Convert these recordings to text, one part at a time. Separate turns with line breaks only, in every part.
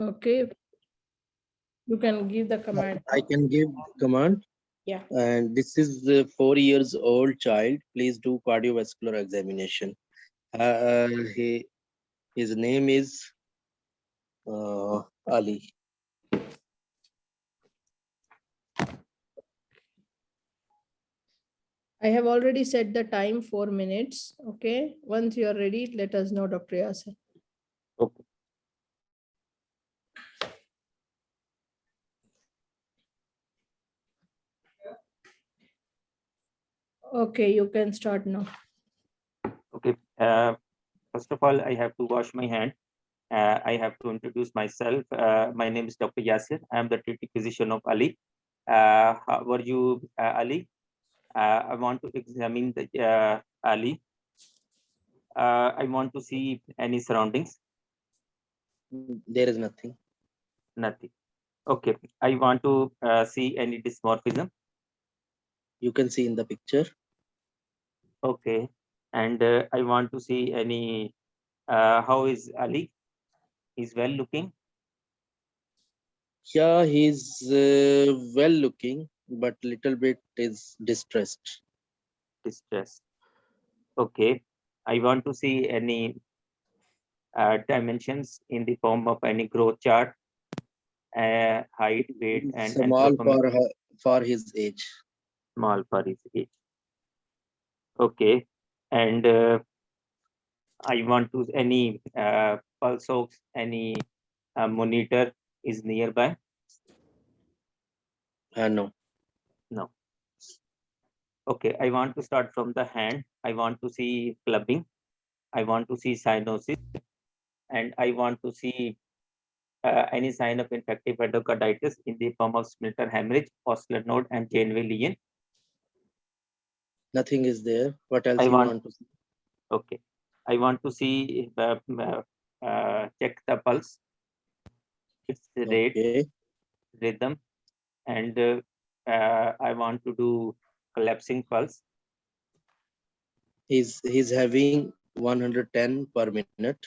Okay. You can give the command.
I can give command.
Yeah.
And this is the 4 years old child. Please do cardiovascular examination. He, his name is Ali.
I have already set the time 4 minutes. Okay. Once you are ready, let us know, Dr. Yasir.
Okay.
Okay, you can start now.
Okay. First of all, I have to wash my hand. I have to introduce myself. My name is Dr. Yasir. I am the treating physician of Ali. How are you, Ali? I want to examine the Ali. I want to see any surroundings.
There is nothing.
Nothing. Okay. I want to see any dysmorphism.
You can see in the picture.
Okay. And I want to see any. How is Ali? He's well looking.
Yeah, he's well looking, but little bit is distressed.
Distress. Okay. I want to see any dimensions in the form of any growth chart, height, weight, and
Small for his age.
small for his age. Okay. And I want to any pulse ox, any monitor is nearby.
No.
No. Okay. I want to start from the hand. I want to see clubbing. I want to see cyanosis, and I want to see any sign of infective endocarditis in the form of splinter hemorrhage, ocular node, and Janeway lesion.
Nothing is there. What else
I
you want to see?
Okay. I want to see check the pulse, its rate,
Okay.
rhythm, and I want to do collapsing pulse.
He's having 110 per minute.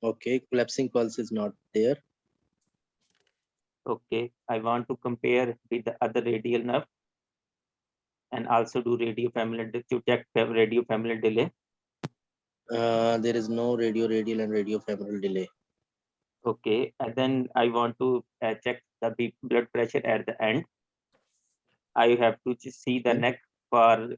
Okay, collapsing pulse is not there.
Okay. I want to compare with the other radial nerve and also do radiofamilial to check radiofamilial delay.
There is no radial and radiofemoral delay.
Okay. And then I want to check the blood pressure at the end. I have to see the neck for.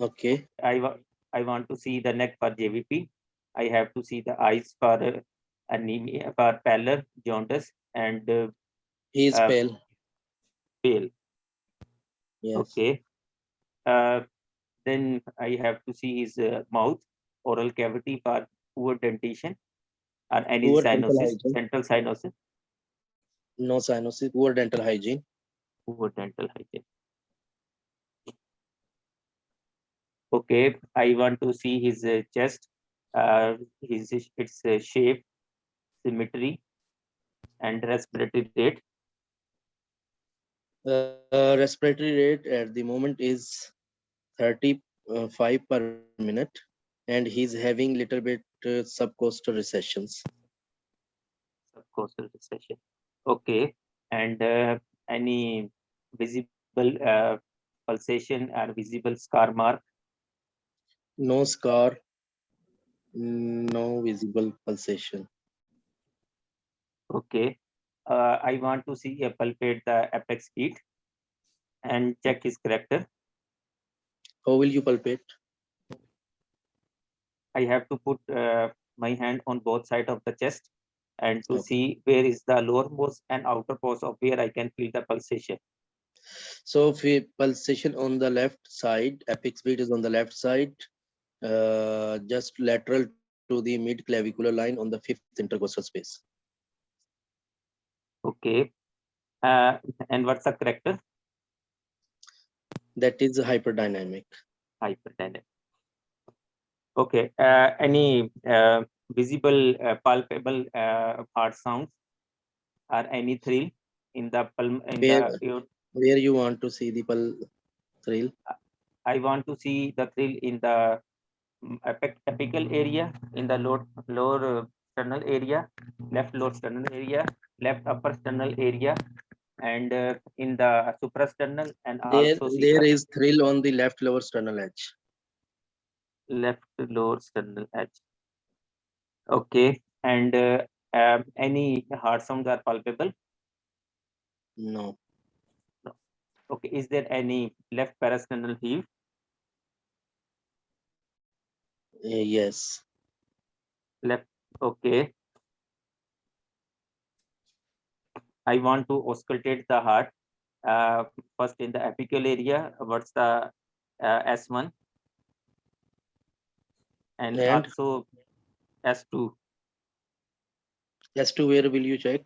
Okay.
I want to see the neck for JVP. I have to see the eyes for anemia, for pallor, jaundice, and
He is pale.
pale.
Yes.
Okay. Then I have to see his mouth, oral cavity for poor dentition, or any
Poor
cyanosis, central cyanosis.
No cyanosis. Poor dental hygiene.
Poor dental hygiene. Okay. I want to see his chest, its shape, symmetry, and respiratory rate.
Respiratory rate at the moment is 35 per minute, and he's having little bit subcostal recessions.
Subcostal recession. Okay. And any visible pulsation or visible scar mark?
No scar, no visible pulsation.
Okay. I want to see palpate the apex beat and check his character.
How will you palpate?
I have to put my hand on both sides of the chest and to
Okay.
see where is the lowermost and outermost of where I can feel the pulsation.
So if pulsation on the left side, apex beat is on the left side, just lateral to the mid clavicular line on the fifth intercostal space.
Okay. And what's the character?
That is hyperdynamic.
Hyperdynamic. Okay. Any visible, palpable heart sounds or any thrill in the
Where you want to see the thrill?
I want to see the thrill in the apical area, in the lower sternal area, left lower sternal area, left upper sternal area, and in the suprasternal, and also see
There
the
is thrill on the left lower sternal edge.
left lower sternal edge. Okay, and any heart sounds are palpable?
No.
No. Okay, is there any left parasternal heave?
Yes.
Left. Okay, I want to auscultate the heart. First in the apical area, what's the S1, and
And
also S2.
as to where will you check?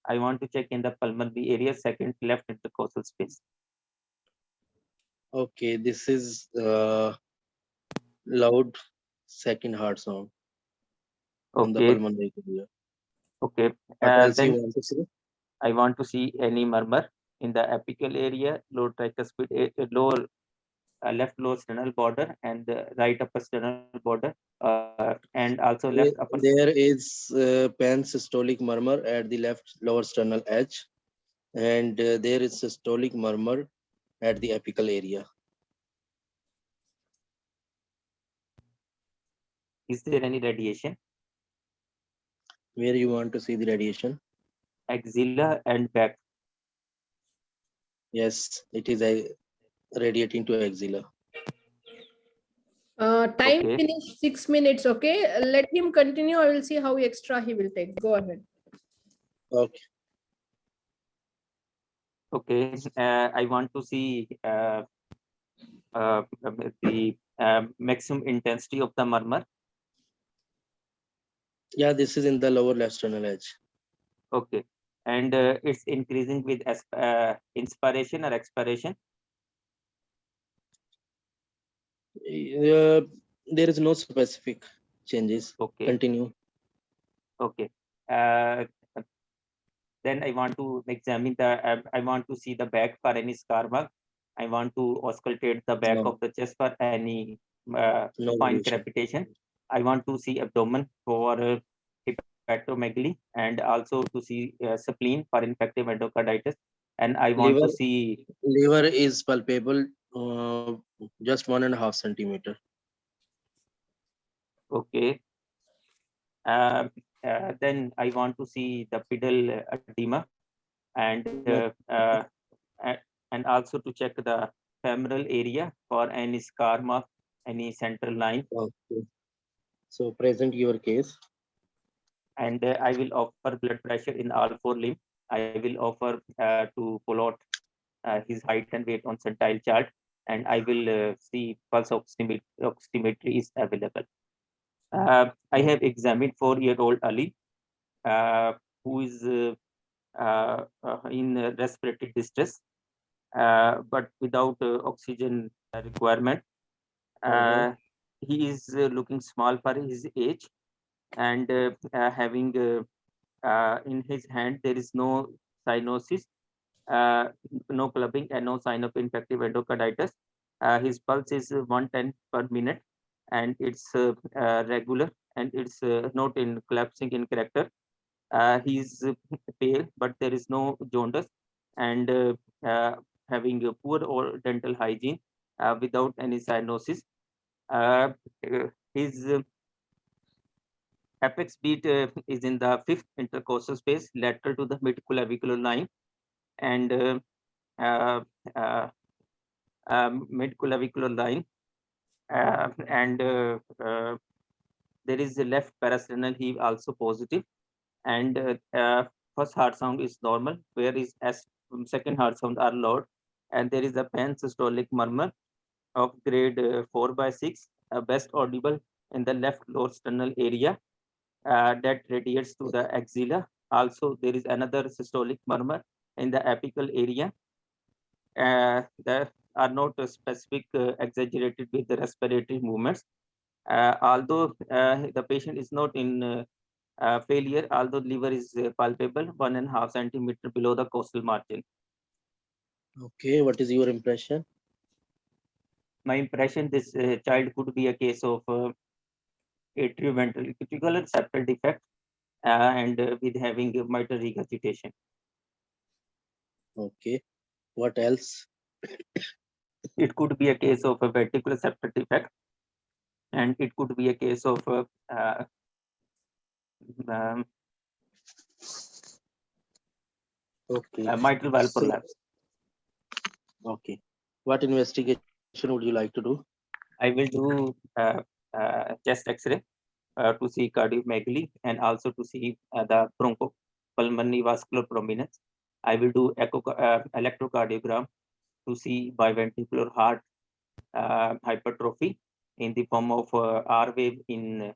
I want to check in the pulmonary area, second left intercostal space.
Okay, this is loud second heart sound on the
Okay,
pulmonary area.
okay.
What else you
Then
want to see?
I want to see any murmur in the apical area, lower tricuspid, lower left lower sternal border, and the right upper sternal border, and also left upper.
There is pansystolic murmur at the left lower sternal edge, and there is systolic murmur at the apical area.
Is there any radiation?
Where you want to see the radiation?
Axilla and back.
Yes, it is radiating to axilla.
Time
Okay.
finish 6 minutes. Okay, let him continue. I will see how extra he will take. Go ahead.
Okay.
Okay. I want to see the maximum intensity of the murmur.
Yeah, this is in the lower left sternal edge.
Okay. And it's increasing with inspiration or expiration.
There is no specific changes.
Okay.
Continue.
Okay. Then I want to examine I want to see the back for any scar mark. I want to auscultate the back
No,
of the chest for any
no
fine
radiation.
crepitation. I want to see abdomen for hepatomegaly, and also to see spleen for infective endocarditis. And I want to see
Liver is palpable, just 1.5 centimeter.
okay. Then I want to see the pedal edema, and
No.
and also to check the femoral area for any scar mark, any central line.
Okay. So present your case.
And I will offer blood pressure in all four limbs. I will offer to plot his height and weight on centile chart, and I will see pulse oximetry is available. I have examined 4-year-old Ali, who is in respiratory distress, but without oxygen requirement. He is looking small for his age, and having in his hand there is no cyanosis, no clubbing, and no sign of infective endocarditis. His pulse is 110 per minute, and it's regular, and it's not in collapsing in character. He's pale, but there is no jaundice, and having a poor or dental hygiene without any cyanosis. His apex beat is in the fifth intercostal space, lateral to the mid-clavicular line, and uh, uh, mid-clavicular line, and there is a left parasternal heave also positive, and first heart sound is normal, whereas second heart sound are loud, and there is a pansystolic murmur of grade 4/6, best audible in the left lower sternal area that radiates to the axilla. Also, there is another systolic murmur in the apical area. There are not specific exaggerated with the respiratory movements. Although the patient is not in failure, although liver is palpable 1.5 centimeter below the costal margin.
Okay, what is your impression?
my impression, this child could be a case of atrioventricular septal defect and with having mitral regurgitation.
Okay. What else?
It could be a case of a ventricular septal defect, and it could be a case of um,
Okay.
mitral valve
So,
prolapse.
okay. What investigation would you like to do?
I will do chest X-ray to see cardiomegaly and also to see the bronchopulmonary vascular prominence. I will do electrocardiogram to see biventricular heart hypertrophy in the form of R wave in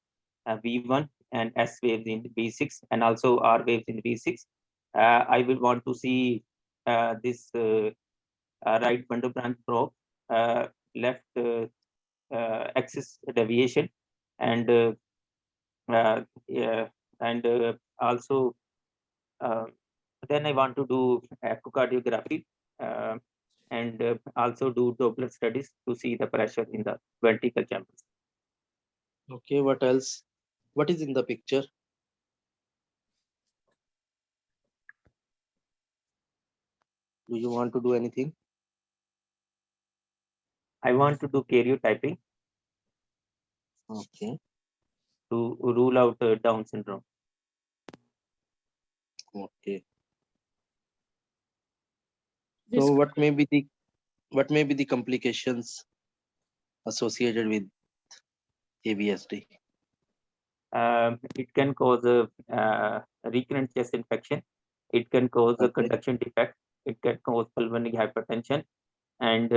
V1 and S waves in V6 and also R waves in V6. I will want to see this right bundle branch probe, left axis deviation, and yeah, and also then I want to do echocardiography and also do Doppler studies to see the pressure in the ventricle chambers.
Okay. What else? What is in the picture? Do you want to do anything?
I want to do karyotyping
Okay.
to rule out Down syndrome.
Okay.
This
So what may be the complications associated with AVSD?
It can cause a recurrent chest infection. It can cause a
Okay.
conduction defect. It can cause pulmonary hypertension, and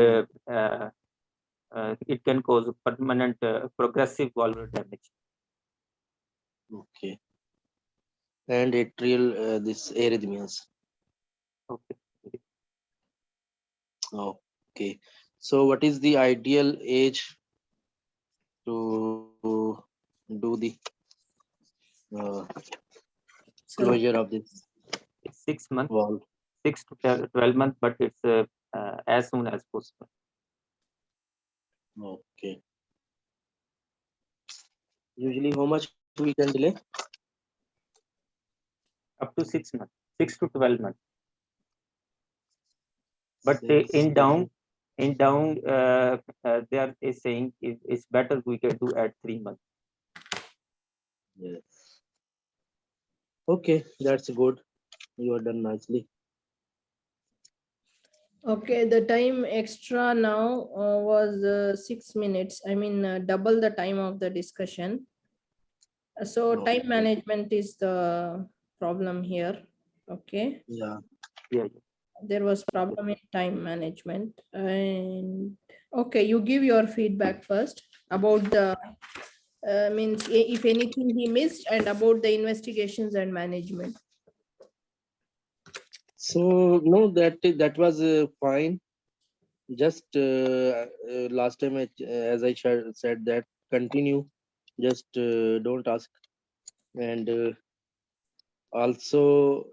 it can cause permanent progressive valvular damage.
Okay. And atrial this arrhythmias.
Okay.
Okay. So what is the ideal age to do the uh, closure of this
It's 6 months,
valve?
6 to 12 months, but it's as soon as possible.
Okay. Usually how much we can delay?
Up to 6 months, 6 to 12 months. But
6
in
to-
down, they are saying it's better we can do at 3 months.
Yes. Okay, that's good. You are done nicely.
Okay, the time extra now was 6 minutes. I mean, double the time of the discussion. So
Okay.
time management is the problem here. Okay,
Yeah.
Yeah.
there was problem in time management. And okay, you give your feedback first about the means if anything he missed and about the investigations and management.
So no, that was fine. Just last time, as I said that continue. Just don't ask, and also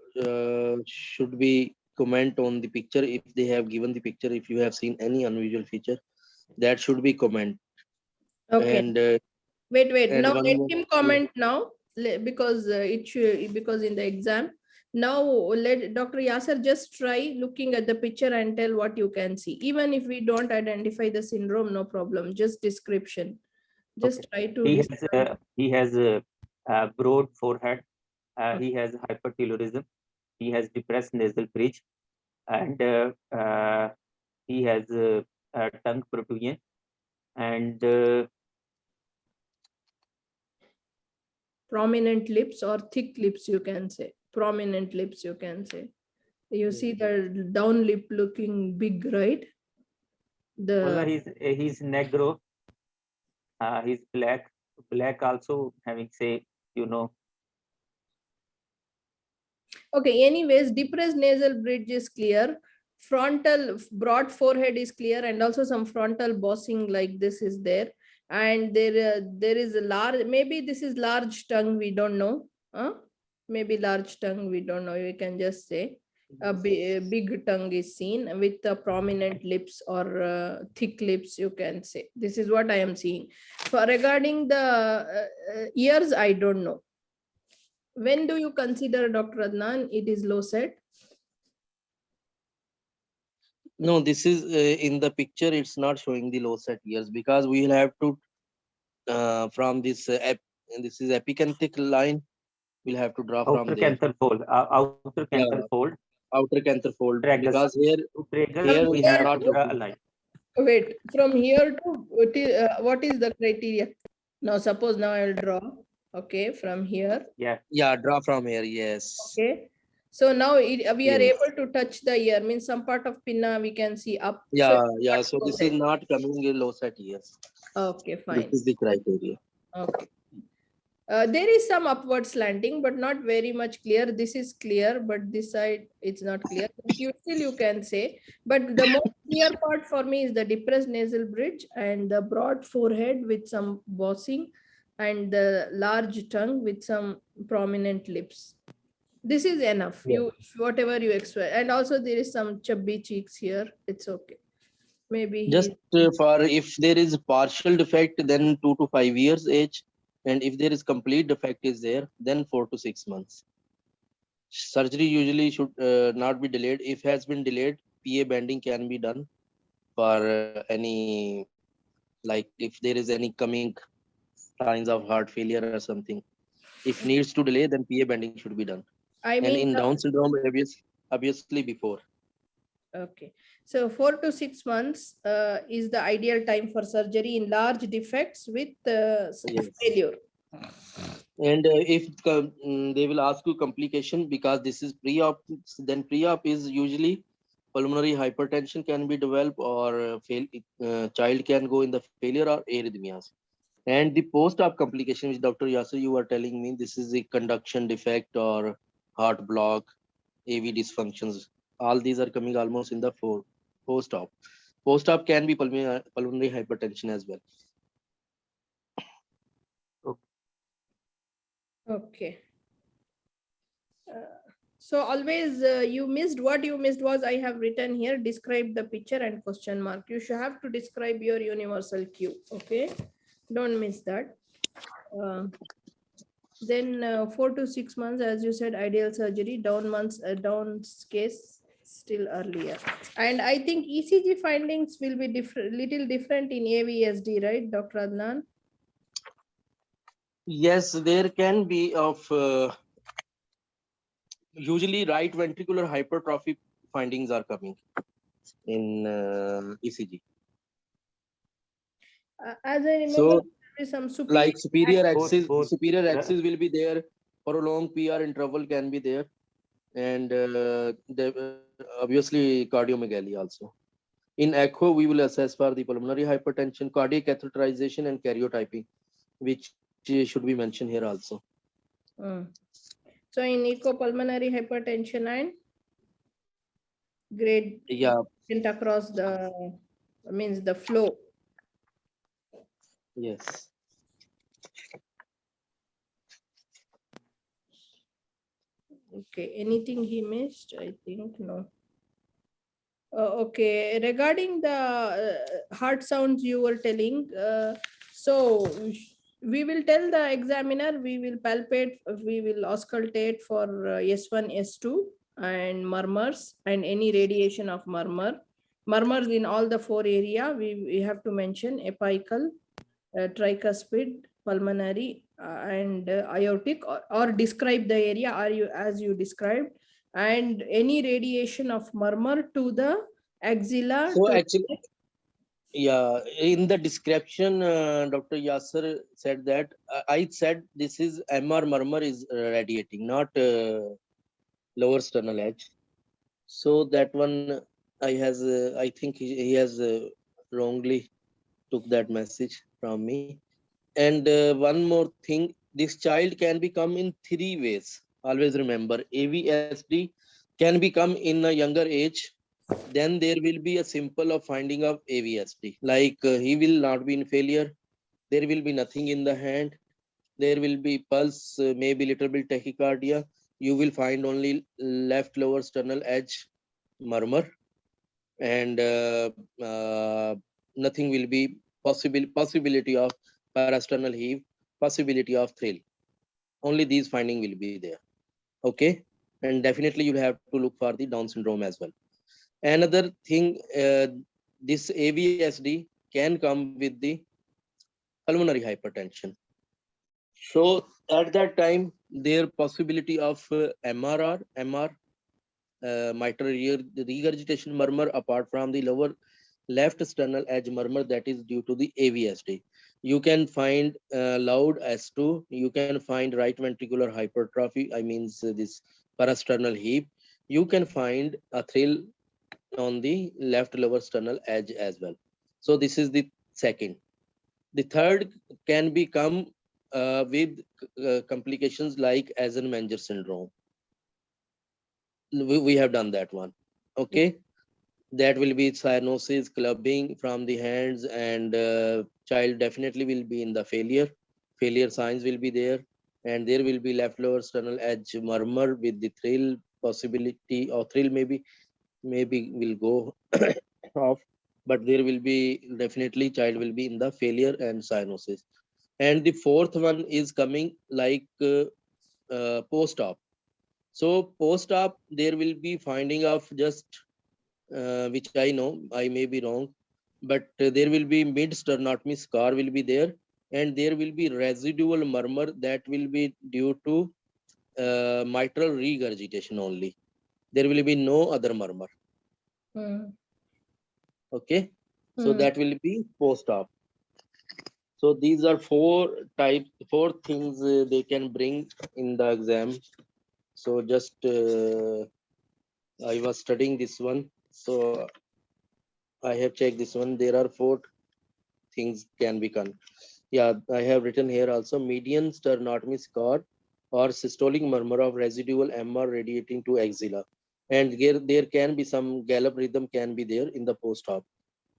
should we comment on the picture if they have given the picture. If you have seen any unusual feature, that should be comment.
Okay,
And
wait.
and
Now
one
let
more.
him comment now because it should, because in the exam. Now let Dr. Yasser just try looking at the picture and tell what you can see. Even if we don't identify the syndrome, no problem. Just description. Just
Okay.
try to
He has a broad forehead. He has hypertelorism. He has depressed nasal bridge, and he has a tongue protrusion, and
prominent lips or thick lips, you can say. Prominent lips, you can say. You see the down lip looking big, right?
well,
The
he's negro. He's black. Black also having say, you know.
okay. Anyways, depressed nasal bridge is clear. Frontal broad forehead is clear, and also some frontal bossing like this is there. And there is a large. Maybe this is large tongue. We don't know. Huh? Maybe large tongue. We don't know. We can just say. a big tongue is seen with prominent lips or thick lips, you can say. This is what I am seeing. For regarding the ears, I don't know. When do you consider, Dr. Adnan, it is low set?
No, this is in the picture. It's not showing the low set ears because we will have to from this this is epicanthic line. We'll have to draw from
Outer
there.
canthal fold, outer canthal
Yeah,
fold,
outer canthal fold
tragus.
because here
To tragus,
here
we
it's
have
not
to draw a
looking.
line.
Wait, from here to what is the criteria? Now, suppose now I will draw. Okay, from here.
Yeah.
Yeah, draw from here. Yes.
Okay. So now we are
Yes.
able to touch the ear, means some part of pinna we can see up.
Yeah,
So
yeah.
it's
So
not
this
low
is
set.
not coming in low set ears.
Okay,
This
fine.
is the criteria.
Okay. There is some upward slanting, but not very much clear. This is clear, but this side it's not clear. But still you can say. But the most clear part for me is the depressed nasal bridge and the broad forehead with some bossing and the large tongue with some prominent lips. This is enough.
Yeah.
You whatever you expect, and also there is some chubby cheeks here. It's okay. Maybe
Just
he.
for if there is partial defect, then 2 to 5 years age, and if there is complete defect is there, then 4 to 6 months. Surgery usually should not be delayed. If has been delayed, PA banding can be done for any, like if there is any coming signs of heart failure or something. If needs to delay, then PA banding should be done.
I
And
mean,
in Down syndrome, obviously before.
okay. So 4 to 6 months is the ideal time for surgery in large defects with
Yes.
failure.
And if they will ask you complication because this is pre-op, then pre-op is usually pulmonary hypertension can be developed or child can go in the failure or arrhythmias. And the post-op complication, which Dr. Yasser, you were telling me, this is the conduction defect or heart block, AV dysfunctions. All these are coming almost in the post-op. Post-op can be pulmonary hypertension as well.
Okay. So always you missed, what you missed was I have written here, describe the picture and question mark. You should have to describe your universal cue. Okay. Don't miss that. Then 4 to 6 months, as you said, ideal surgery, down months, down case still earlier. And I think ECG findings will be little different in AVSD, right, Dr. Adnan?
Yes, there can be of usually right ventricular hypertrophy findings are coming in ECG.
As I remember,
So,
there is some superior
like superior axis,
both.
superior axis will be there. Prolonged PR interval can be there, and obviously cardiomegaly also. In echo, we will assess for the pulmonary hypertension, cardiac catheterization, and karyotyping, which should be mentioned here also.
So in ecopulmonary hypertension and grade across the means the flow.
Yes.
Okay, anything he missed? I think no. Okay, regarding the heart sounds you were telling, so we will tell the examiner, we will palpate, we will auscultate for S1, S2 and murmurs and any radiation of murmurs in all the 4 area. We have to mention apical, tricuspid, pulmonary and aortic, or describe the area as you described, and any radiation of murmur to the axilla.
So actually, yeah, in the description, Dr. Yasser said that I said this is MR murmur is radiating, not lower sternal edge. So that one I think he has wrongly took that message from me. And one more thing, this child can become in 3 ways. Always remember, AVSD can become in a younger age. Then there will be a simple of finding of AVSD. Like he will not be in failure. There will be nothing in the hand. There will be pulse, maybe little bit tachycardia. you will find only left lower sternal edge murmur, and nothing will be possibility of parasternal heave, possibility of thrill. Only these finding will be there. Okay, and definitely you'll have to look for the Down syndrome as well. Another thing, this AVSD can come with the pulmonary hypertension. So at that time, there possibility of MR, mitral regurgitation murmur apart from the lower left sternal edge murmur that is due to the AVSD. You can find loud S2, you can find right ventricular hypertrophy, I means this parasternal heave. You can find a thrill on the left lower sternal edge as well. So this is the second. The third can become with complications like Eisenmenger syndrome. We have done that one. Okay, that will be cyanosis, clubbing from the hands, and child definitely will be in the failure signs will be there, and there will be left lower sternal edge murmur with the thrill possibility, or thrill maybe will go off, but there will be definitely child will be in the failure and cyanosis. And the fourth one is coming like post-op. So post-op, there will be finding of just which I know, I may be wrong, but there will be mid sternotomy scar will be there, and there will be residual murmur that will be due to mitral regurgitation only. There will be no other murmur. Okay, so that will be post-op. So these are four things they can bring in the exam. So just I was studying this one, so I have checked this one. There are four things can be done. Yeah, I have written here also median sternotomy scar or systolic murmur of residual MR radiating to axilla, and there can be some gallop rhythm can be there in the post-op.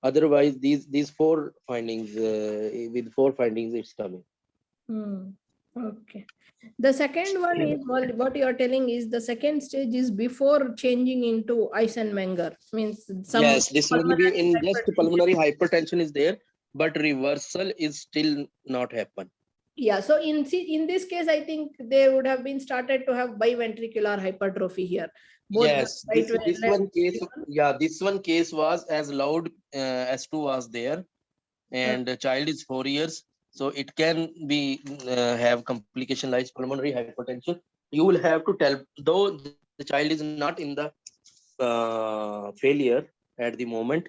Otherwise, these four findings, with four findings, it's coming.
Okay. The second one is what you are telling is the second stage is before changing into Eisenmenger. Means some
Yes, this will be in just pulmonary hypertension is there, but reversal is still not happen.
Yeah, so in this case, I think they would have been started to have biventricular hypertrophy here. Both
Yes, this one case, yeah, this one case was as loud S2 was there, and the child is 4 years, so it can be have complication like pulmonary hypertension. You will have to tell, though the child is not in the failure at the moment,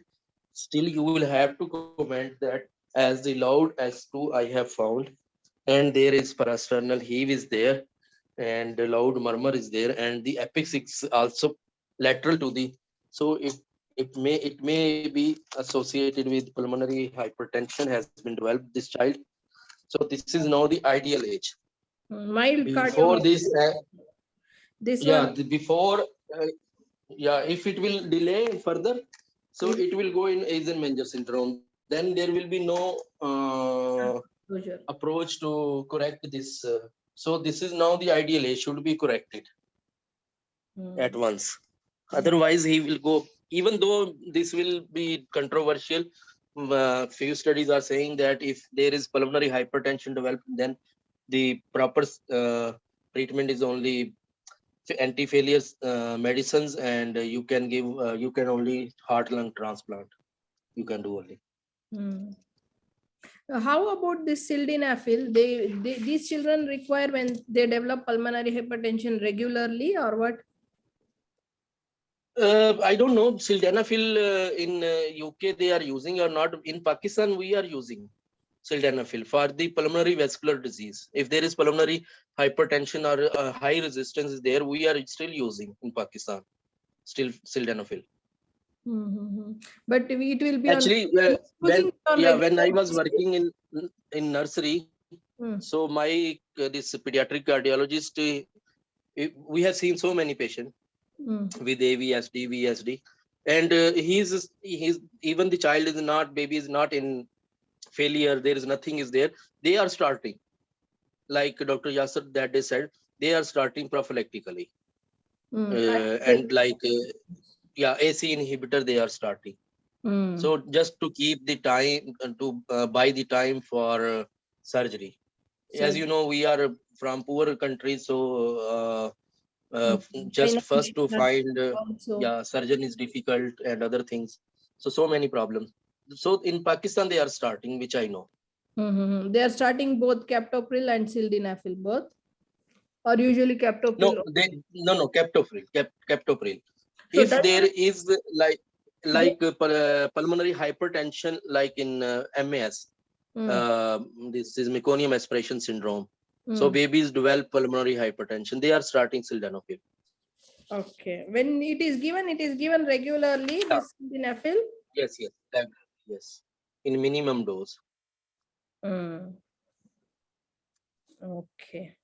still you will have to comment that as the loud S2 I have found, and there is parasternal heave is there, and the loud murmur is there, and the apex is also lateral to the, so it may be associated with pulmonary hypertension has been developed this child. So this is now the ideal age.
Mild
Before this
this
yeah
one
before yeah, if it will delay further, so it will go in Eisenmenger syndrome, then there will be no approach to correct this. So this is now the ideal age, should be corrected at once. Otherwise, he will go, even though this will be controversial. Few studies are saying that if there is pulmonary hypertension developed, then the proper treatment is only anti-failure medicines, and you can give, you can only heart lung transplant. You can do only.
How about this sildenafil? These children require when they develop pulmonary hypertension regularly or what?
I don't know. Sildenafil in UK they are using or not. In Pakistan we are using sildenafil for the pulmonary vascular disease. If there is pulmonary hypertension or high resistance is there, we are still using in Pakistan still sildenafil.
But it will be
actually when I was working in nursery, so my this pediatric cardiologist, we have seen so many patients with AVSD, VSD, and he's even the child is not, baby is not in failure, there is nothing is there, they are starting like Dr. Yasser that they said, they are starting prophylactically.
Mm.
And like, AC inhibitor, they are starting.
Mm.
So just to keep the time, to buy the time for surgery. As
So
you know, we are from poor countries, so just first to
that's
find
also.
surgeon is difficult and other things. So many problems. So in Pakistan they are starting, which I know.
They are starting both captopril and sildenafil, both, or usually
No,
captopril.
no, captopril.
So
If
does
there is
they?
pulmonary hypertension, like in MAS,
Mm,
this is meconium aspiration syndrome. So
mm.
babies develop pulmonary hypertension. They are starting sildenafil.
Okay. When it is given regularly,
Yeah.
this sildenafil.
Yes, yes. In minimum dose.
Mm. Okay.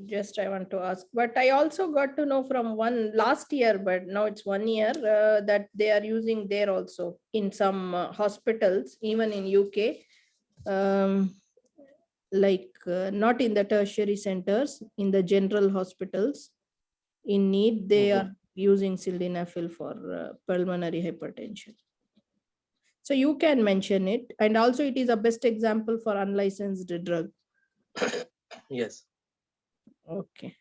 Just I want to ask, but I also got to know from one last year, but now it's 1 year, that they are using there also in some hospitals, even in UK, like not in the tertiary centers, in the general hospitals in need, they are using sildenafil for pulmonary hypertension. So you can mention it, and also it is a best example for unlicensed drug.
Yes.
Okay.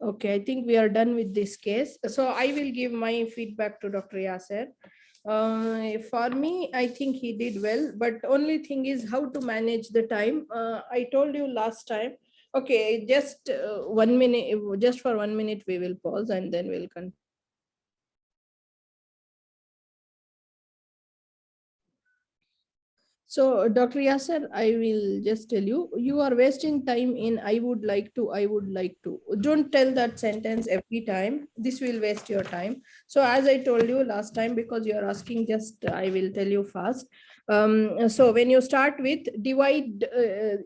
Okay, I think we are done with this case. So I will give my feedback to Dr. Yasser. For me, I think he did well, but only thing is how to manage the time. I told you last time. Okay, just 1 minute, just for 1 minute, we will pause and then we'll continue. So, Dr. Yasser, I will just tell you, you are wasting time in I would like to, I would like to. Don't tell that sentence every time. This will waste your time. So, as I told you last time, because you are asking, just I will tell you fast. So, when you start with, divide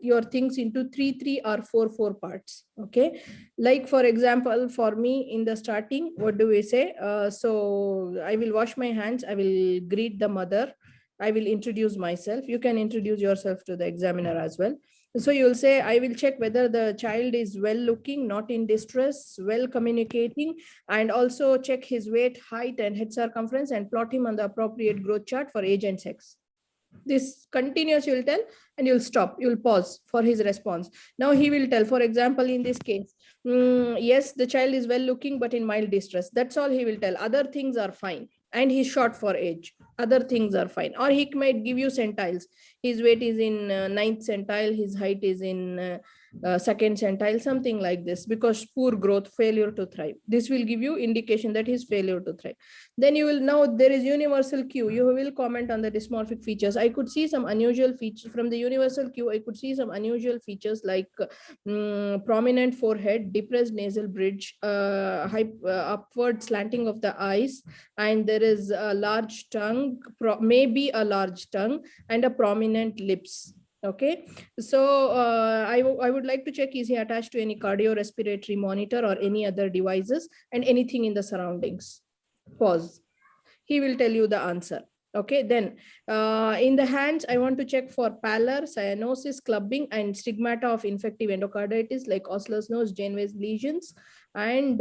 your things into 3 or 4 parts. Okay. Like, for example, for me in the starting, what do we say? So, I will wash my hands, I will greet the mother. I will introduce myself. You can introduce yourself to the examiner as well. So you'll say, I will check whether the child is well looking, not in distress, well communicating, and also check his weight, height, and head circumference, and plot him on the appropriate growth chart for age and sex. This continuous you'll tell, and you'll stop, you'll pause for his response. Now he will tell, for example, in this case, yes, the child is well looking, but in mild distress. That's all he will tell. Other things are fine. And he's short for age. Other things are fine. Or he might give you centiles. His weight is in 9th centile, his height is in 2nd centile, something like this, because poor growth, failure to thrive. This will give you indication that he's failure to thrive. Then you will know there is universal Q. You will comment on the dysmorphic features. I could see some unusual features from the universal Q. I could see some unusual features like prominent forehead, depressed nasal bridge, upward slanting of the eyes, and there is a large tongue, maybe a large tongue, and a prominent lips. Okay, so I would like to check, is he attached to any cardiorespiratory monitor or any other devices, and anything in the surroundings. Pause. He will tell you the answer. Okay, then in the hands, I want to check for pallor, cyanosis, clubbing, and stigmata of infective endocarditis like Osler's nose, Janeway's lesions, and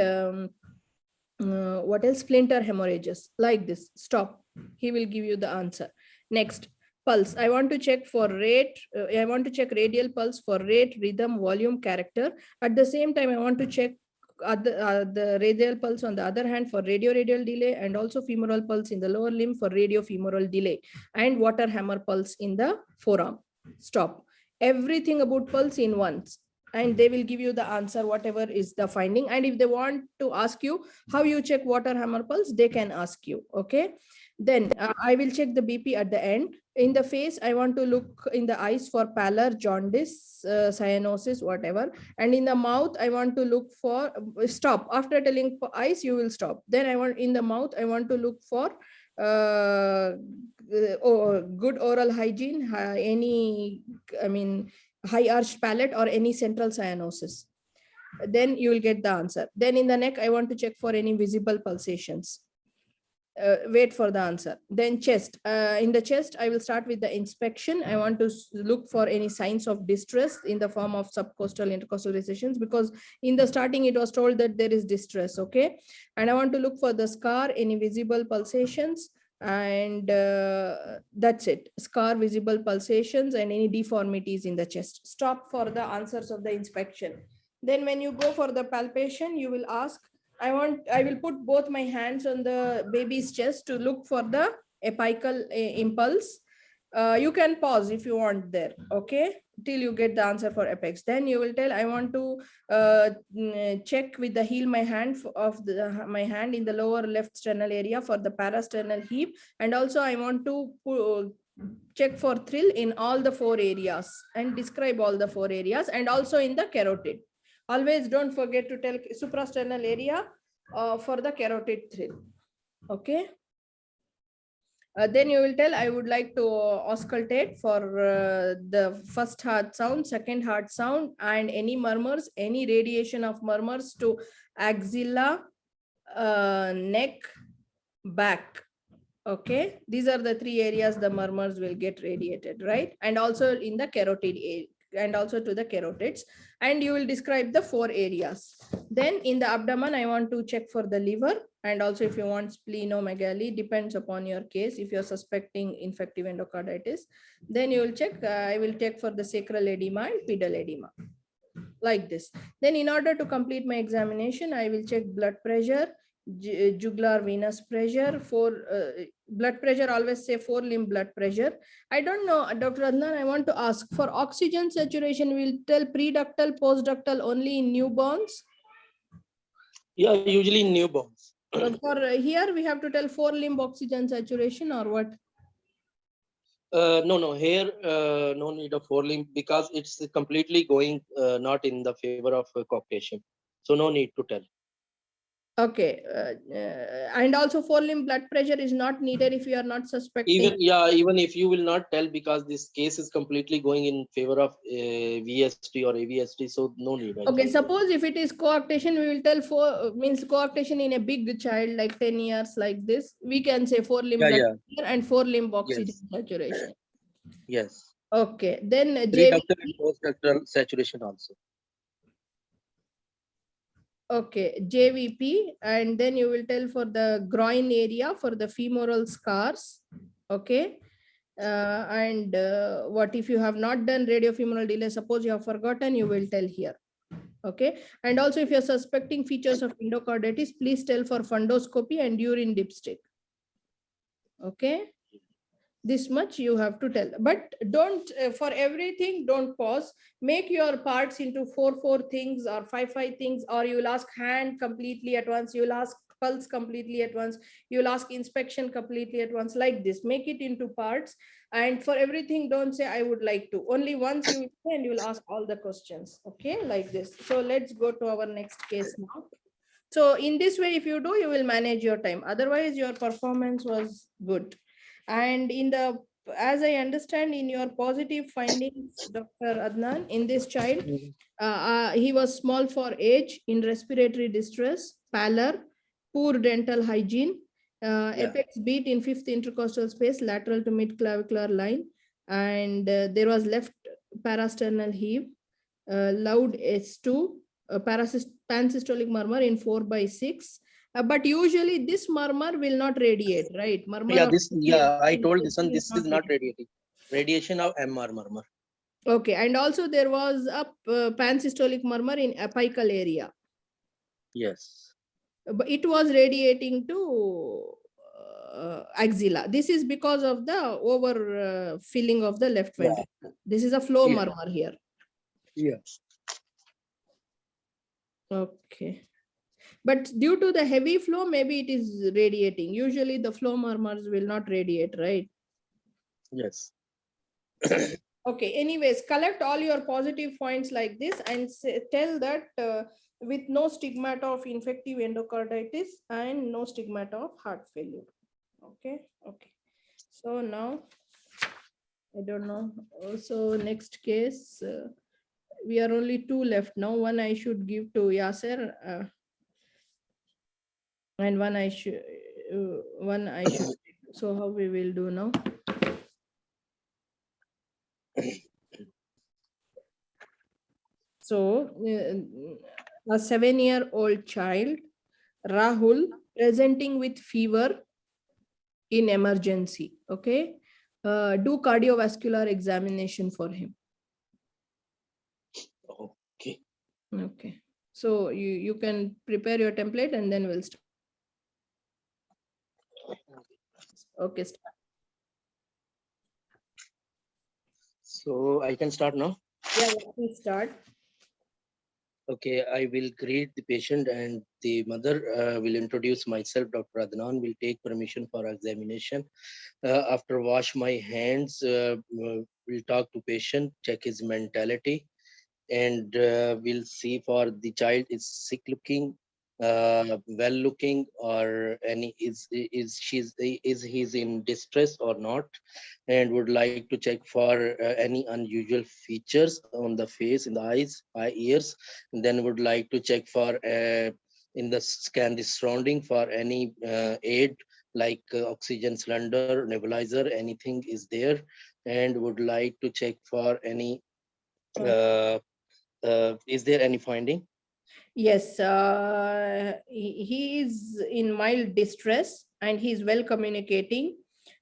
what else? Splinter hemorrhages, like this. Stop. He will give you the answer. Next, pulse. I want to check for rate. I want to check radial pulse for rate, rhythm, volume, character. At the same time, I want to check the radial pulse on the other hand for radio-radial delay, and also femoral pulse in the lower limb for radio-femoral delay, and water hammer pulse in the forearm. Stop. Everything about pulse in once, and they will give you the answer, whatever is the finding. And if they want to ask you how you check water hammer pulse, they can ask you. Okay, then I will check the BP at the end. In the face, I want to look in the eyes for pallor, jaundice, cyanosis, whatever. And in the mouth, I want to look for, stop. After telling eyes, you will stop. Then I want, in the mouth, I want to look for good oral hygiene, high arched palate or any central cyanosis. Then you will get the answer. Then in the neck, I want to check for any visible pulsations. wait for the answer. Then chest. In the chest, I will start with the inspection. I want to look for any signs of distress in the form of subcostal intercostal recessions, because in the starting it was told that there is distress. Okay, and I want to look for the scar, any visible pulsations, and that's it. Scar, visible pulsations, and any deformities in the chest. Stop for the answers of the inspection. Then when you go for the palpation, you will ask, I will put both my hands on the baby's chest to look for the apical impulse. You can pause if you want there, okay, till you get the answer for apex. Then you will tell, I want to check with the heel my hand my hand in the lower left sternal area for the parasternal heave, and also I want to check for thrill in all the 4 areas and describe all the 4 areas, and also in the carotid. Always don't forget to tell suprasternal area for the carotid thrill. Okay. Then you will tell, I would like to auscultate for the first heart sound, second heart sound, and any murmurs, any radiation of murmurs to axilla, neck, back. Okay. These are the 3 areas the murmurs will get radiated, right? And also in the carotid area, and also to the carotids, and you will describe the 4 areas. Then in the abdomen, I want to check for the liver, and also if you want splenomegaly, depends upon your case. If you're suspecting infective endocarditis, then you will check, I will check for the sacral edema and pedal edema, like this. Then in order to complete my examination, I will check blood pressure, jugular venous pressure, blood pressure, always say 4 limb blood pressure. I don't know, Dr. Adnan, I want to ask, for oxygen saturation, we'll tell preductal, postductal only in newborns?
Yeah, usually in newborns.
For here, we have to tell 4 limb oxygen saturation or what?
No, here no need of 4 limb, because it's completely going not in the favor of coaptation. So no need to tell.
Okay, and also 4 limb blood pressure is not needed if you are not suspecting.
Even if you will not tell, because this case is completely going in favor of VST or AVST, so no need.
Okay, suppose if it is coarctation, we will tell 4 means coarctation in a big child like 10 years like this, we can say 4 limb blood pressure and 4 limb oxygen saturation.
Yes.
Okay, then
Preductal and postductal saturation also.
Okay, JVP, and then you will tell for the groin area for the femoral scars. Okay, and what if you have not done radiofemoral delay, suppose you have forgotten, you will tell here. Okay, and also if you're suspecting features of endocarditis, please tell for fundoscopy and urine dipstick. Okay, this much you have to tell, but don't for everything don't pause. Make your parts into 4 things or 5 things, or you will ask hand completely at once, you will ask pulse completely at once, you will ask inspection completely at once, like this. Make it into parts, and for everything don't say I would like to. Only once you will say, and you will ask all the questions. Okay, like this. So let's go to our next case now. So in this way, if you do, you will manage your time. Otherwise your performance was good. And in the, as I understand in your positive findings, Dr. Adnan, in this child, he was small for age, in respiratory distress, pallor, poor dental hygiene, apex beat in 5th intercostal space, lateral to mid clavicular line, and there was left parasternal heave, loud S2, pansystolic murmur in 4/6. But usually this murmur will not radiate, right? Murmur
I told this one, this is not radiating. Radiation of MR murmur.
Okay, and also there was a pansystolic murmur in apical area.
Yes.
But it was radiating to axilla. This is because of the over filling of the left ventricle. This is a flow murmur here.
Yes.
Okay. But due to the heavy flow, maybe it is radiating. Usually the flow murmurs will not radiate, right?
Yes.
Okay, anyways, collect all your positive points like this and tell that with no stigmata of infective endocarditis and no stigmata of heart failure. Okay, okay. So now, I don't know. Also, next case, we are only 2 left now. One I should give to Yasser. And one I should, one I should. So how we will do now? So a 7-year-old child, Rahul, presenting with fever in emergency. Okay. Do cardiovascular examination for him.
Okay.
Okay. So you can prepare your template and then we'll start. Okay. Start.
So I can start now.
Yeah, please start.
Okay, I will greet the patient and the mother. Will introduce myself. Dr. Adnan will take permission for examination. After wash my hands, we'll talk to patient, check his mentality, and we'll see for the child is sick looking, well looking, or any is he's in distress or not, and would like to check for any unusual features on the face, in the eyes, ears, and then would like to check for in the scan the surrounding for any aid like oxygen cylinder, nebulizer, anything is there, and would like to check for any uh, is there any finding?
Yes, he is in mild distress and he is well communicating.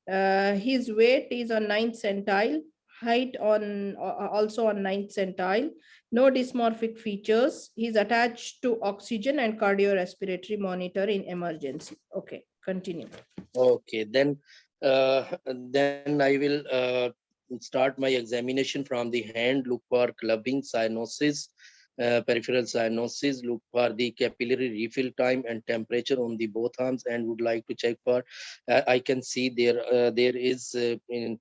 His weight is on 9th centile, height on also on 9th centile, no dysmorphic features. He's attached to oxygen and cardiorespiratory monitor in emergency. Okay, continue.
Okay, then I will start my examination from the hand. Look for clubbing cyanosis, peripheral cyanosis. Look for the capillary refill time and temperature on the both arms, and would like to check for. I can see there is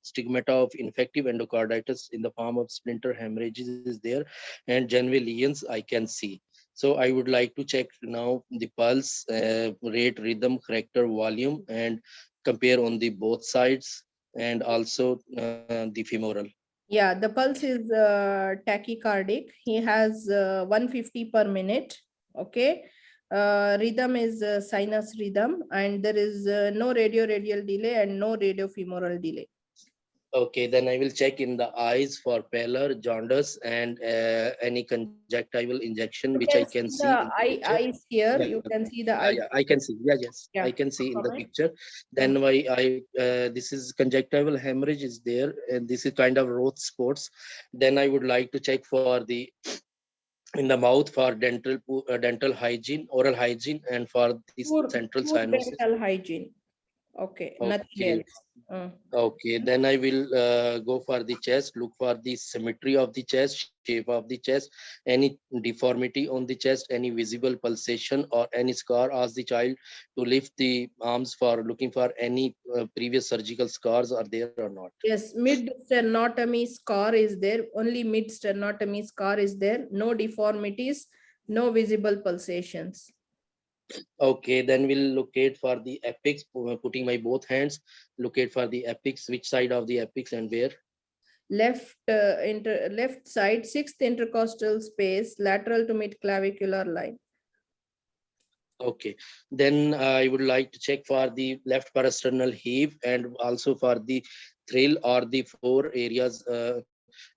stigmata of infective endocarditis in the form of splinter hemorrhages is there, and general lesions I can see. So I would like to check now the pulse, rate, rhythm, character, volume, and compare on the both sides, and also the femoral.
Yeah, the pulse is tachycardic. He has 150 per minute. Okay. Rhythm is sinus rhythm, and there is no radio-radial delay and no radio-femoral delay.
Okay, then I will check in the eyes for pallor, jaundice, and any conjunctival injection, which I
You
can
can
see
see
in
the
the picture.
eyes here.
Yeah,
You can see the
yeah,
eyes.
yeah, I can see. Yeah, yes,
Yeah.
I can see in the
Comment.
picture. Then why this is conjunctival hemorrhage is there, and this is kind of roth spots. Then I would like to check for the in the mouth for dental hygiene, oral hygiene, and for the central
Poor
cyanosis.
dental hygiene. Okay, nothing
Okay.
else.
Okay, then I will go for the chest, look for the symmetry of the chest, shape of the chest, any deformity on the chest, any visible pulsation or any scar. Ask the child to lift the arms for looking for any previous surgical scars are there or not.
Yes, mid sternotomy scar is there. Only mid sternotomy scar is there. No deformities, no visible pulsations.
Okay, then we'll locate for the apex, putting my both hands, locate for the apex, which side of the apex and where.
Left side, 6th intercostal space, lateral to mid clavicular line.
Okay, then I would like to check for the left parasternal heave and also for the thrill or the four areas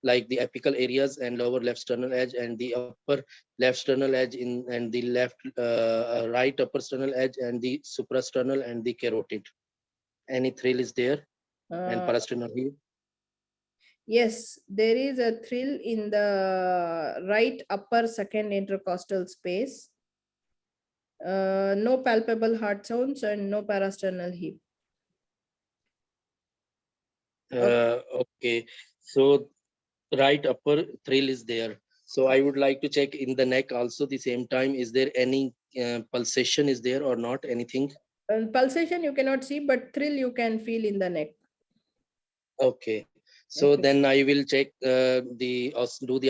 like the apical areas and lower left sternal edge and the upper left sternal edge in and the left right upper sternal edge and the suprasternal and the carotid. Any thrill is there and
Uh,
parasternal heave?
yes, there is a thrill in the right upper second intercostal space. No palpable heart sounds and no parasternal heave.
Okay, so right upper thrill is there. So I would like to check in the neck also the same time. Is there any pulsation is there or not? Anything?
Pulsation you cannot see, but thrill you can feel in the neck.
Okay. So
Okay.
then I will check do the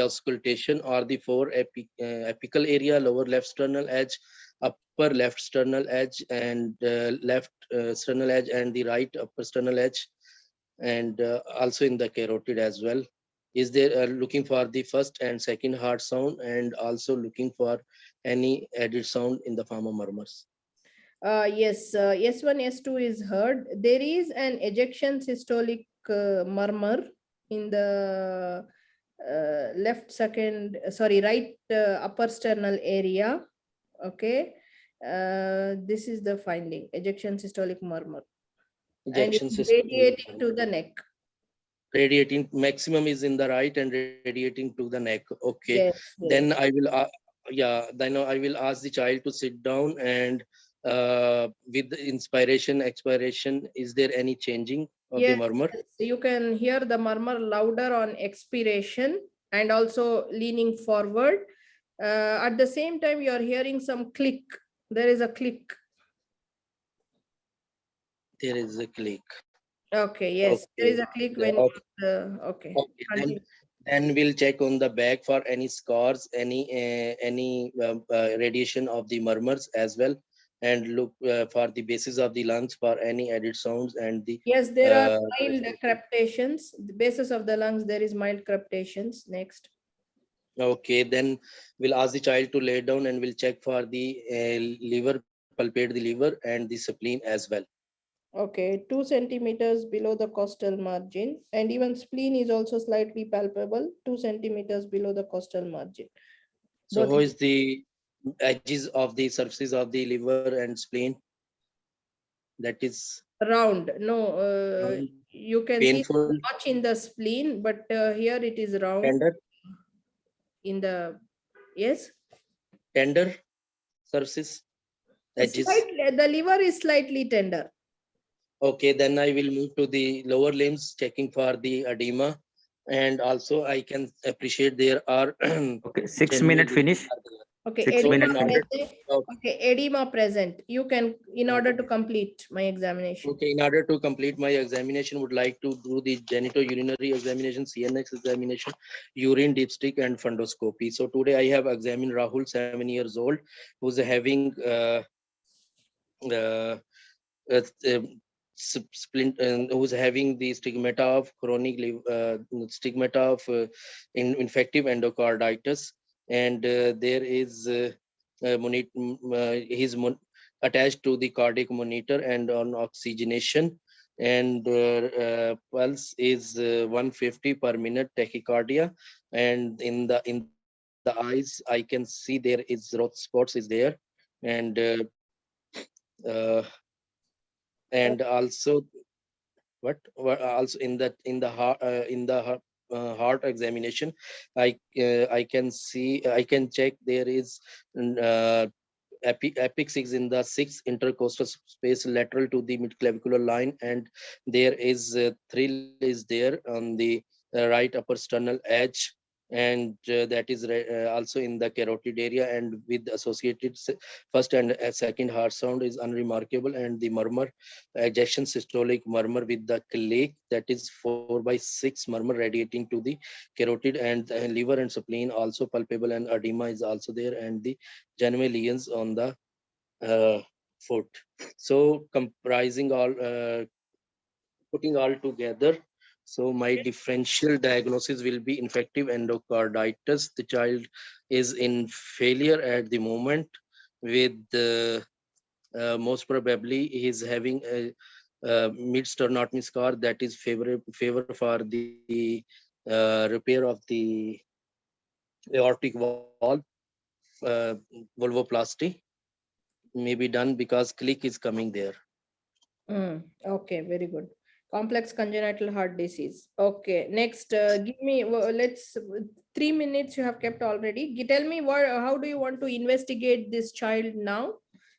auscultation or the four apical area, lower left sternal edge, upper left sternal edge, and left sternal edge, and the right upper sternal edge, and also in the carotid as well. Is there looking for the first and second heart sound, and also looking for any added sound in the form of murmurs?
Yes, S1, S2 is heard. There is an ejection systolic murmur in the right upper sternal area. Okay. This is the finding, ejection systolic murmur. And
Ejection
it's
system
radiating to the neck.
radiating, maximum is in the right and radiating to the neck. Okay.
Yes,
Then
yes.
I will, then I will ask the child to sit down and with the inspiration, expiration, is there any changing of the
Yes,
murmur?
yes. You can hear the murmur louder on expiration and also leaning forward. At the same time, you are hearing some click. There is a click.
There is a click.
Okay, yes, there
Okay.
is a click
The,
when
okay.
okay.
Okay. Then we'll check on the back for any scars, any radiation of the murmurs as well, and look for the basis of the lungs for any added sounds and the
Yes, there are mild
respiratory.
crepitations. The basis of the lungs, there is mild crepitations. Next.
Okay, then we'll ask the child to lay down and we'll check for the liver, palpate the liver and the spleen as well.
Okay, 2 centimeters below the costal margin, and even spleen is also slightly palpable, 2 centimeters below the costal margin.
So
Both
how is the edges of the surfaces of the liver and spleen? That is
round. No, you can see
painful,
notch in the spleen, but here it is round
tender,
in the, yes.
tender surfaces, edges.
Slightly, the liver is slightly tender.
Okay, then I will move to the lower limbs, checking for the edema. And also I can appreciate there are
Okay, 6
genuine
minute
lesions
finish.
are there.
Okay,
6
So
edema
minute
in
finish.
order
present.
to,
Okay, edema present. You can, in order to complete my examination.
okay, in order to complete my examination, would like to do the genitourinary examination, CNX examination, urine dipstick and fundoscopy. So today I have examined Rahul, 7 years old, who's having uh, splint, who's having the stigmata of chronic stigmata of infective endocarditis, and there is he's attached to the cardiac monitor and on oxygenation, and pulse is 150 per minute tachycardia, and in the eyes I can see there is rot spots is there, and uh, and also also in the heart heart examination I can see, I can check there is uh, apex is in the 6 intercostal space lateral to the midclavicular line, and there is thrill is there on the right upper sternal edge, and that is also in the carotid area, and with associated first and second heart sound is unremarkable, and the murmur, ejection systolic murmur with the click, that is 4/6 murmur radiating to the carotid, and liver and spleen also palpable, and edema is also there, and the genuine lesions on the foot. So comprising all, putting all together, so my differential diagnosis will be infective endocarditis. The child is in failure at the moment with most probably he is having a mid sternotomy scar that is favor for the repair of the aortic valve, uh, vulvoplasty may be done because click is coming there.
Okay, very good. Complex congenital heart disease. Okay, next, give me, let's, 3 minutes you have kept already. Tell me what, how do you want to investigate this child now?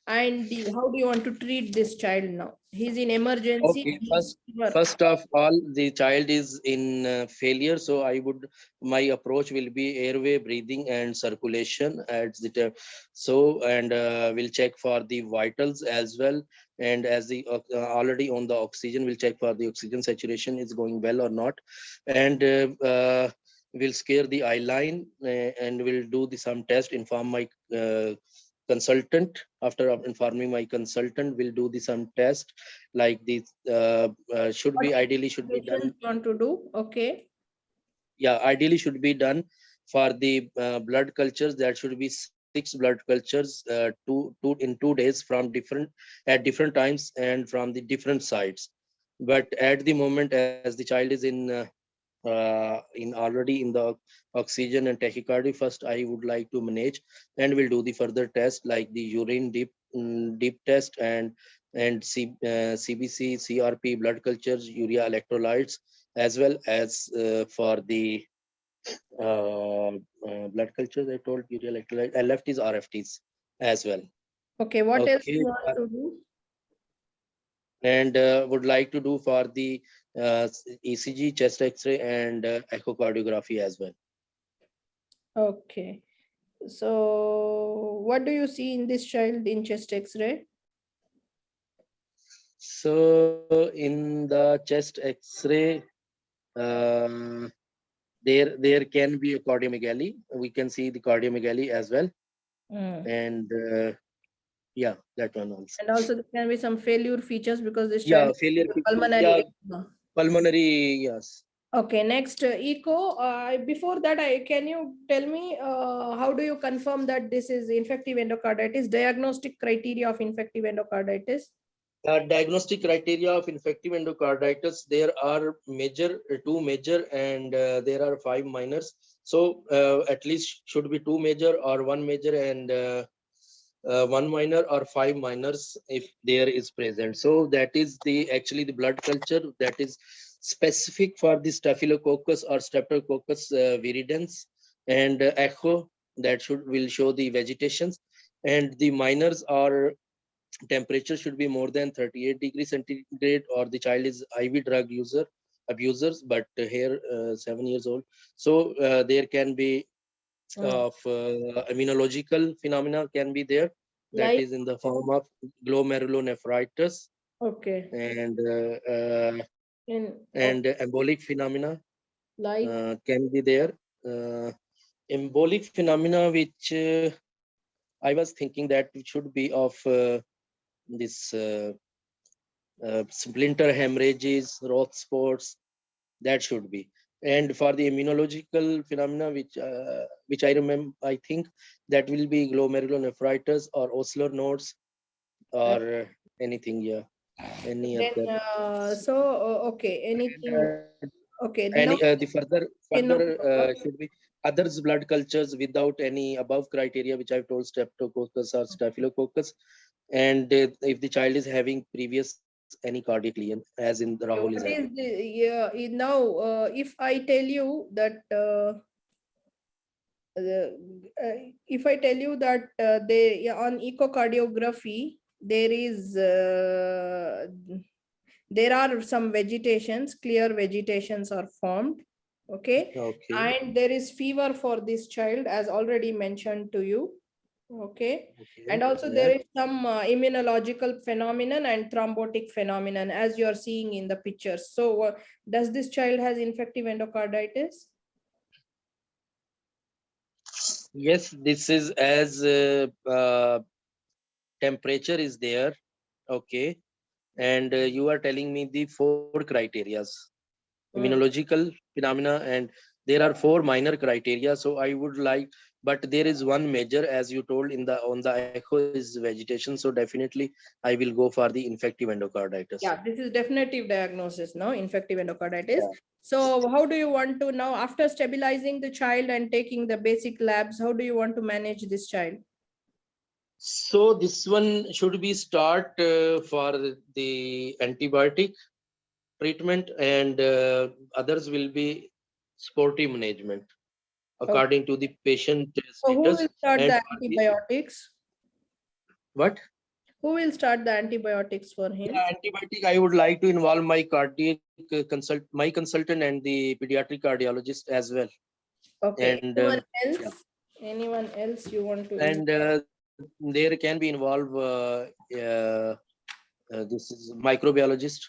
And how do you want to treat this child now? He's in emergency.
Okay,
He's fever.
first of all, the child is in failure, so my approach will be airway, breathing, and circulation at the time. So, and we'll check for the vitals as well, and as the already on the oxygen, we'll check for the oxygen saturation is going well or not, and we'll scare the eye line, and we'll do some test, inform my consultant. After informing my consultant, will do some test like this, should
What
be ideally should be
investigations
done.
you want to do? Okay.
Yeah, ideally should be done for the blood cultures, that should be 6 blood cultures in 2 days from at different times and from the different sites. But at the moment, as the child is in already in the oxygen and tachycardia, first I would like to manage, and we'll do the further test like the urine deep test and CBC, CRP, blood cultures, urea electrolytes, as well as for the blood cultures. I told urea electrolyte, LFTs, RFTs as well.
Okay, what else
Okay,
you want to do?
and would like to do for the ECG, chest X-ray, and echocardiography as well.
Okay. So what do you see in this child in chest X-ray?
So in the chest X-ray, um, there can be a cardiomegaly. We can see the cardiomegaly as well, and yeah, that one also.
And also there can be some failure features because this
Yeah,
child
failure.
has pulmonary
Yeah,
edema.
pulmonary. Yes.
Okay, next echo. Before that, can you tell me how do you confirm that this is infective endocarditis? Diagnostic criteria of infective endocarditis.
Diagnostic criteria of infective endocarditis, there are two major, and there are 5 minors. So at least should be 2 major or 1 major, and 1 minor or 5 minors if there is present. So that is actually the blood culture that is specific for the staphylococcus or streptococcus viridans, and echo that will show the vegetations, and the minors are temperature should be more than 38 degrees centigrade, or the child is IV drug abusers, but here 7 years old. So there can be of immunological phenomena can be there, that
Like,
is in the form of glomerulonephritis,
okay.
and
In
embolic phenomena
like
can be there. Embolic phenomena, which I was thinking that it should be of this splinter hemorrhages, Roth spots, that should be. And for the immunological phenomena, which I remember, I think that will be glomerulonephritis or ossular nodes or anything. Yeah, any
then
other.
okay, anything.
And
Okay,
any
now
the further should be others blood cultures without any above criteria, which I've told, streptococcus or staphylococcus, and if the child is having previous any cardiac lesion, as in Rahul is
what
having.
is the now if I tell you that if I tell you that they on echocardiography there are some vegetations, clear vegetations are formed. Okay,
Okay.
and there is fever for this child as already mentioned to you. Okay,
Okay.
and also
Yeah.
there is some immunological phenomenon and thrombotic phenomenon as you are seeing in the pictures. So does this child has infective endocarditis?
Yes, this is as temperature is there. Okay. And you are telling me the 4 criterias, immunological phenomena, and there are 4 minor criteria. So I would like, but there is one major, as you told in the on the echo is vegetation. So definitely I will go for the infective endocarditis.
Yeah, this is definitive diagnosis, no, infective endocarditis.
Yeah.
So how do you want to now, after stabilizing the child and taking the basic labs, how do you want to manage this child?
So this one should be start for the antibiotic treatment, and others will be sportive management
Okay.
according to the patient
So who
status.
will start
And
the
for the,
antibiotics?
what?
Who will start the antibiotics for him?
Yeah, antibiotic. I would like to involve my cardiac my consultant and the pediatric cardiologist as well.
Okay.
And
Anyone
yeah,
else? Anyone else you want to?
and there can be involved. This is microbiologist.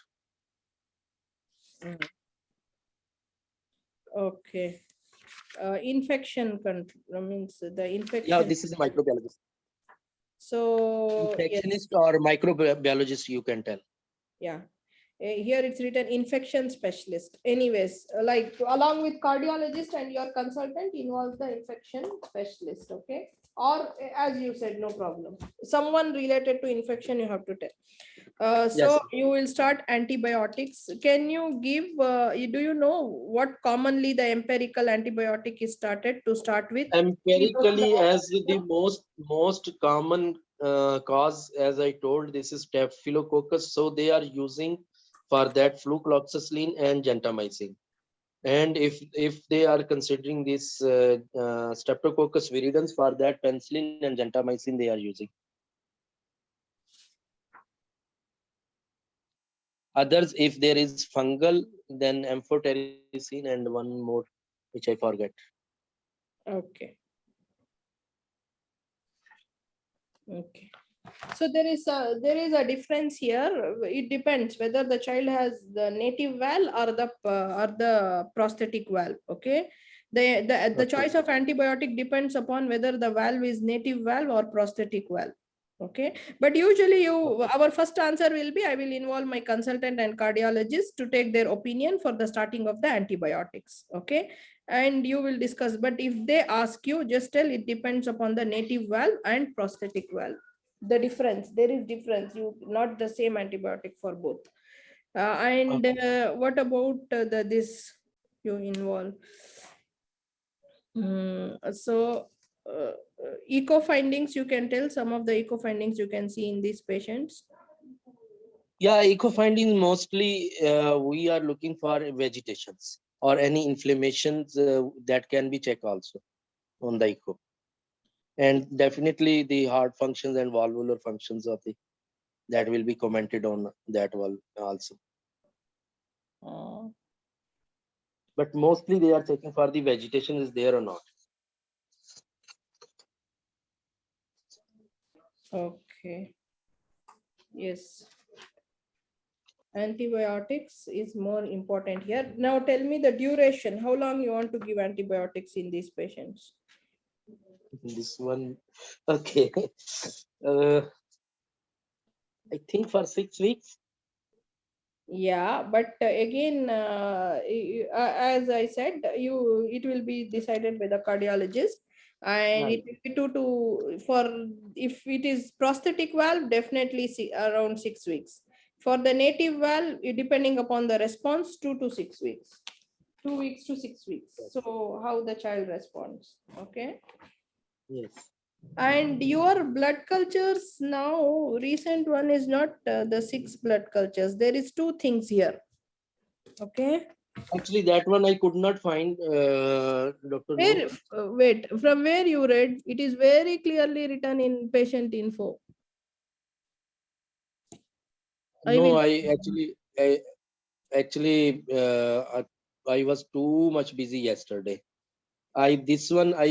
Okay. Infection control means the
Yeah,
infection.
this is a microbiologist.
So yes,
Infectionist or microbiologist, you can tell.
yeah. Here it's written infection specialist. Anyways, like along with cardiologist and your consultant, involve the infection specialist. Okay. Or as you said, no problem. Someone related to infection, you have to tell. So
Yes.
you will start antibiotics. Can you give, do you know what commonly the empirical antibiotic is started to start with?
Empirically, as the most common cause, as I told, this is Staphylococcus. So they are using for that flucloxacillin and gentamicin. And if they are considering this Streptococcus viridans, for that penicillin and gentamicin they are using. Others, if there is fungal, then amphotericin and one more, which I forget.
Okay. Okay. So there is a difference here. It depends whether the child has the native valve or the prosthetic valve. Okay. The
Okay.
choice of antibiotic depends upon whether the valve is native valve or prosthetic valve. Okay. But usually our first answer will be, I will involve my consultant and cardiologist to take their opinion for the starting of the antibiotics. Okay. And you will discuss. But if they ask you, just tell it depends upon the native valve and prosthetic valve. The difference, there is difference, you not the same antibiotic for both. What about this you involve? So echo findings, you can tell some of the echo findings you can see in these patients.
Yeah, echo findings mostly we are looking for vegetations or any inflammations that can be checked also on the echo. And definitely the heart functions and valvular functions of the, that will be commented on that one also. But mostly they are checking for the vegetation is there or not.
Okay. Yes. Antibiotics is more important here. Now tell me the duration. How long you want to give antibiotics in these patients?
This one, okay. I think for 6 weeks.
Yeah, but again, as I said, it will be decided by the cardiologist, and
Right.
it will be for if it is prosthetic valve, definitely around 6 weeks. For the native valve, depending upon the response, 2 to 6 weeks, 2 weeks to 6 weeks. So how the child responds, okay?
Yes.
And your blood cultures now, recent one is not the 6 blood cultures. There is 2 things here. Okay.
Actually, that one I could not find, Dr.
Where,
Noor.
wait, from where you read, it is very clearly written in patient info. I
No,
will.
I was too much busy yesterday. This one I